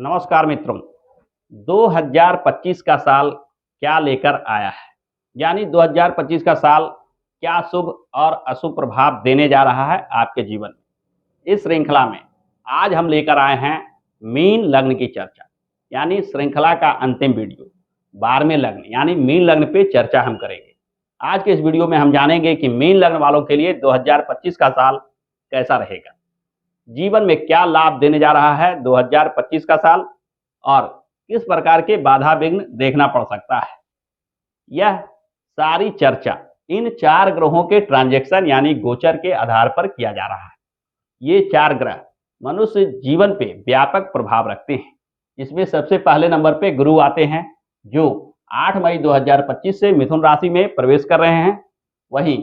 नमस्कार मित्रों। 2025 का साल क्या लेकर आया है, यानी 2025 का साल क्या शुभ और अशुभ प्रभाव देने जा रहा है आपके जीवन में। इस श्रृंखला में आज हम लेकर आए हैं मीन लग्न की चर्चा, यानी श्रृंखला का अंतिम वीडियो 12वें लग्न यानी मीन लग्न पे चर्चा हम करेंगे। आज के इस वीडियो में हम जानेंगे कि मीन लग्न वालों के लिए 2025 का साल कैसा रहेगा, जीवन में क्या लाभ देने जा रहा है 2025 का साल और किस प्रकार के बाधा विघ्न देखना पड़ सकता है। यह सारी चर्चा इन 4 ग्रहों के ट्रांजैक्शन यानी गोचर के आधार पर किया जा रहा है। ये 4 ग्रह मनुष्य जीवन पे व्यापक प्रभाव रखते हैं। इसमें सबसे पहले नंबर पे गुरु आते हैं, जो 8 मई 2025 से मिथुन राशि में प्रवेश कर रहे हैं। वहीं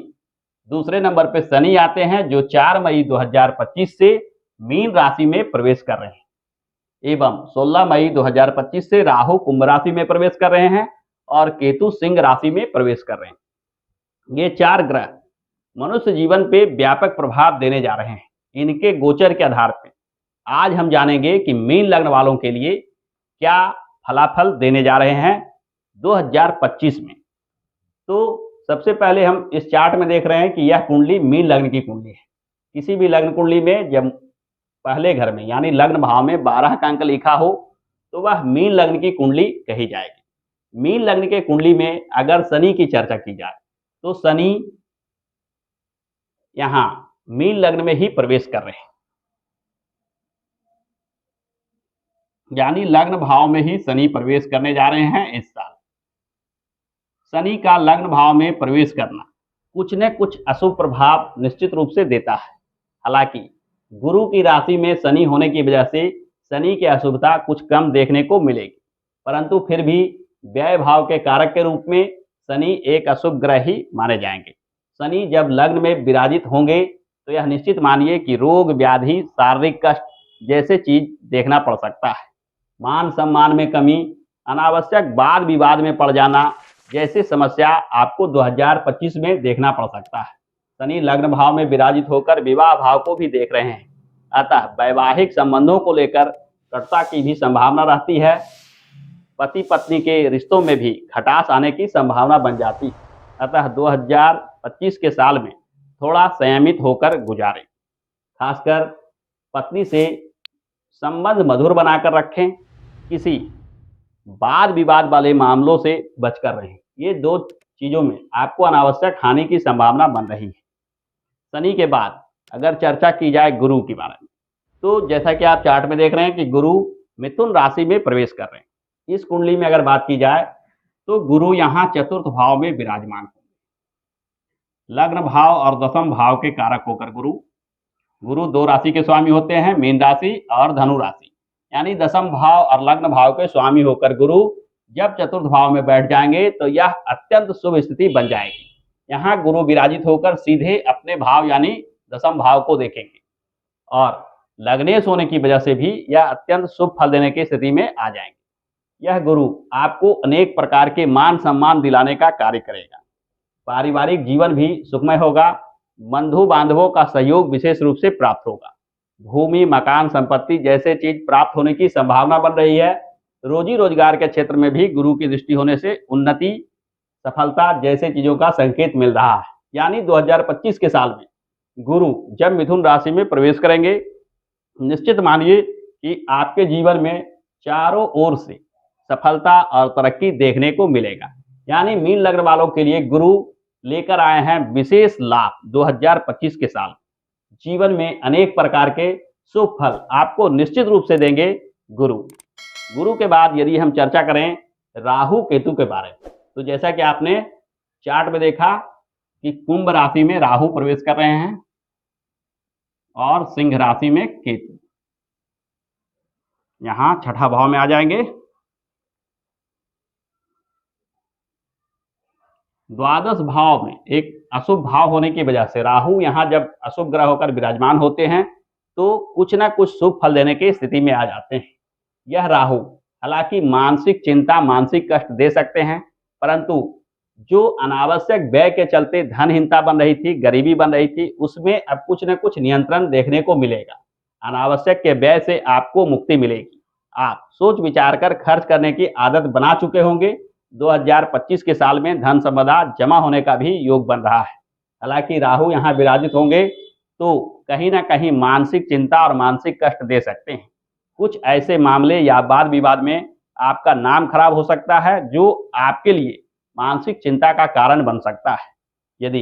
दूसरे नंबर पे शनि आते हैं, जो 4 मई 2025 से मीन राशि में प्रवेश कर रहे हैं। एवं 16 मई 2025 से राहु कुंभ राशि में प्रवेश कर रहे हैं और केतु सिंह राशि में प्रवेश कर रहे हैं। ये 4 ग्रह मनुष्य जीवन पे व्यापक प्रभाव देने जा रहे हैं। इनके गोचर के आधार पर आज हम जानेंगे कि मीन लग्न वालों के लिए क्या फलाफल देने जा रहे हैं 2025 में। तो सबसे पहले हम इस चार्ट में देख रहे हैं कि यह कुंडली मीन लग्न की कुंडली है। किसी भी लग्न कुंडली में जब पहले घर में यानी लग्न भाव में 12 का अंक लिखा हो तो वह मीन लग्न की कुंडली कही जाएगी। मीन लग्न के कुंडली में अगर शनि की चर्चा की जाए तो शनि यहां मीन लग्न में ही प्रवेश कर रहे हैं, यानी लग्न भाव में ही शनि प्रवेश करने जा रहे हैं। इस साल शनि का लग्न भाव में प्रवेश करना कुछ न कुछ अशुभ प्रभाव निश्चित रूप से देता है। हालांकि गुरु की राशि में शनि होने की वजह से शनि की अशुभता कुछ कम देखने को मिलेगी, परंतु फिर भी व्यय भाव के कारक के रूप में शनि एक अशुभ ग्रह ही माने जाएंगे। शनि जब लग्न में विराजित होंगे तो यह निश्चित मानिए कि रोग व्याधि शारीरिक कष्ट जैसे चीज देखना पड़ सकता है। मान सम्मान में कमी, अनावश्यक वाद विवाद में पड़ जाना जैसी समस्या आपको 2025 में देखना पड़ सकता है। शनि लग्न भाव में विराजित होकर विवाह भाव को भी देख रहे हैं, अतः वैवाहिक संबंधों को लेकर कटुता की भी संभावना रहती है। पति पत्नी के रिश्तों में भी खटास आने की संभावना बन जाती है। अतः 2025 के साल में थोड़ा संयमित होकर गुजारें। खासकर पत्नी से संबंध मधुर बनाकर रखें। किसी वाद विवाद वाले मामलों से बचकर रहें। ये 2 चीजों में आपको अनावश्यक हानि की संभावना बन रही है। शनि के बाद अगर चर्चा की जाए गुरु के बारे में, तो जैसा कि आप चार्ट में देख रहे हैं कि गुरु मिथुन राशि में प्रवेश कर रहे हैं। इस कुंडली में अगर बात की जाए तो गुरु यहाँ चतुर्थ भाव में विराजमान होंगे। लग्न भाव और दशम भाव के कारक होकर गुरु 2 राशि के स्वामी होते हैं, मीन राशि और धनु राशि, यानी दशम भाव और लग्न भाव के स्वामी होकर गुरु जब चतुर्थ भाव में बैठ जाएंगे तो यह अत्यंत शुभ स्थिति बन जाएगी। यहाँ गुरु विराजित होकर सीधे अपने भाव यानी दशम भाव को देखेंगे और लग्नेश होने की वजह से भी यह अत्यंत शुभ फल देने की स्थिति में आ जाएंगे। यह गुरु आपको अनेक प्रकार के मान सम्मान दिलाने का कार्य करेगा। पारिवारिक जीवन भी सुखमय होगा। बंधु बांधवों का सहयोग विशेष रूप से प्राप्त होगा। भूमि मकान संपत्ति जैसे चीज प्राप्त होने की संभावना बन रही है। रोजी रोजगार के क्षेत्र में भी गुरु की दृष्टि होने से उन्नति सफलता जैसे चीजों का संकेत मिल रहा है। यानी 2025 के साल में गुरु जब मिथुन राशि में प्रवेश करेंगे, निश्चित मानिए कि आपके जीवन में चारों ओर से सफलता और तरक्की देखने को मिलेगा। यानी मीन लग्न वालों के लिए गुरु लेकर आए हैं विशेष लाभ 2025 के साल। जीवन में अनेक प्रकार के शुभ फल आपको निश्चित रूप से देंगे गुरु के बाद यदि हम चर्चा करें राहु केतु के बारे में, तो जैसा कि आपने चार्ट में देखा कि कुंभ राशि में राहु प्रवेश कर रहे हैं और सिंह राशि में केतु यहां छठा भाव में आ जाएंगे। द्वादश भाव में एक अशुभ भाव होने की वजह से राहु यहां जब अशुभ ग्रह होकर विराजमान होते हैं तो कुछ ना कुछ शुभ फल देने की स्थिति में आ जाते हैं। यह राहु हालांकि मानसिक चिंता मानसिक कष्ट दे सकते हैं, परंतु जो अनावश्यक व्यय के चलते धनहीनता बन रही थी, गरीबी बन रही थी, उसमें अब कुछ न कुछ नियंत्रण देखने को मिलेगा। अनावश्यक के व्यय से आपको मुक्ति मिलेगी। आप सोच विचार कर खर्च करने की आदत बना चुके होंगे। 2025 के साल में धन संपदा जमा होने का भी योग बन रहा है। हालांकि राहु यहाँ विराजित होंगे तो कहीं ना कहीं मानसिक चिंता और मानसिक कष्ट दे सकते हैं। कुछ ऐसे मामले या वाद विवाद में आपका नाम खराब हो सकता है जो आपके लिए मानसिक चिंता का कारण बन सकता है। यदि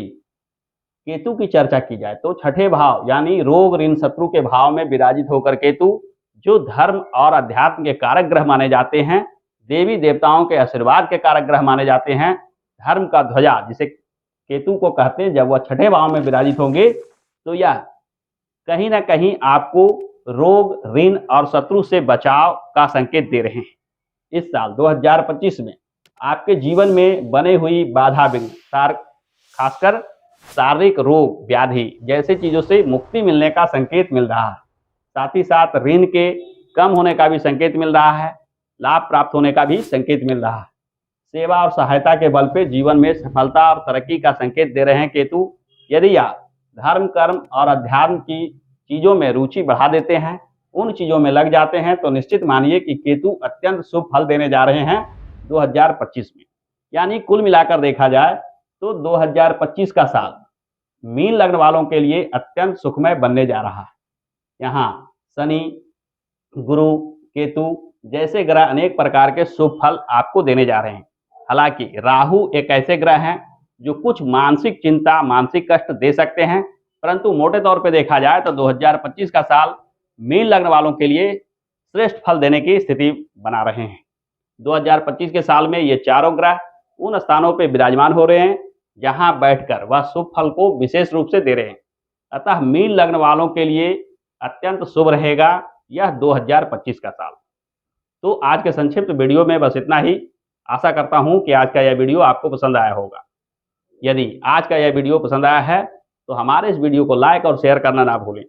केतु की चर्चा की जाए तो छठे भाव यानी रोग ऋण शत्रु के भाव में विराजित होकर केतु, जो धर्म और अध्यात्म के कारक ग्रह माने जाते हैं, देवी देवताओं के आशीर्वाद के कारक ग्रह माने जाते हैं, धर्म का ध्वजा जिसे केतु को कहते हैं, जब वह छठे भाव में विराजित होंगे तो यह कहीं ना कहीं आपको रोग ऋण और शत्रु से बचाव का संकेत दे रहे हैं। इस साल 2025 में आपके जीवन में बने हुई बाधा विघ्न, खासकर शारीरिक रोग व्याधि जैसे चीजों से मुक्ति मिलने का संकेत मिल रहा है। साथ ही साथ ऋण के कम होने का भी संकेत मिल रहा है, लाभ प्राप्त होने का भी संकेत मिल रहा है। सेवा और सहायता के बल पे जीवन में सफलता और तरक्की का संकेत दे रहे हैं केतु। यदि आप धर्म कर्म और अध्यात्म की चीजों में रुचि बढ़ा देते हैं, उन चीजों में लग जाते हैं, तो निश्चित मानिए कि केतु अत्यंत शुभ फल देने जा रहे हैं 2025 में। यानी कुल मिलाकर देखा जाए तो 2025 का साल मीन लग्न वालों के लिए अत्यंत सुखमय बनने जा रहा है। यहाँ शनि, गुरु, केतु जैसे ग्रह अनेक प्रकार के शुभ फल आपको देने जा रहे हैं। हालांकि राहु एक ऐसे ग्रह हैं जो कुछ मानसिक चिंता, मानसिक कष्ट दे सकते हैं, परंतु मोटे तौर पे देखा जाए तो 2025 का साल मीन लग्न वालों के लिए श्रेष्ठ फल देने की स्थिति बना रहे हैं। 2025 के साल में ये चारों ग्रह उन स्थानों पर विराजमान हो रहे हैं जहां बैठकर वह शुभ फल को विशेष रूप से दे रहे हैं। अतः मीन लग्न वालों के लिए अत्यंत शुभ रहेगा यह 2025 का साल। तो आज के संक्षिप्त वीडियो में बस इतना ही। आशा करता हूं कि आज का यह वीडियो आपको पसंद आया होगा। यदि आज का यह वीडियो पसंद आया है तो हमारे इस वीडियो को लाइक और शेयर करना ना भूलें,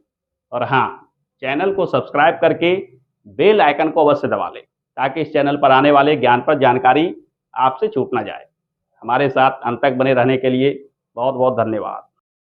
और हाँ, चैनल को सब्सक्राइब करके बेल आइकन को अवश्य दबा लें ताकि इस चैनल पर आने वाले ज्ञानप्रद जानकारी आपसे छूट ना जाए। हमारे साथ अंत तक बने रहने के लिए बहुत बहुत धन्यवाद।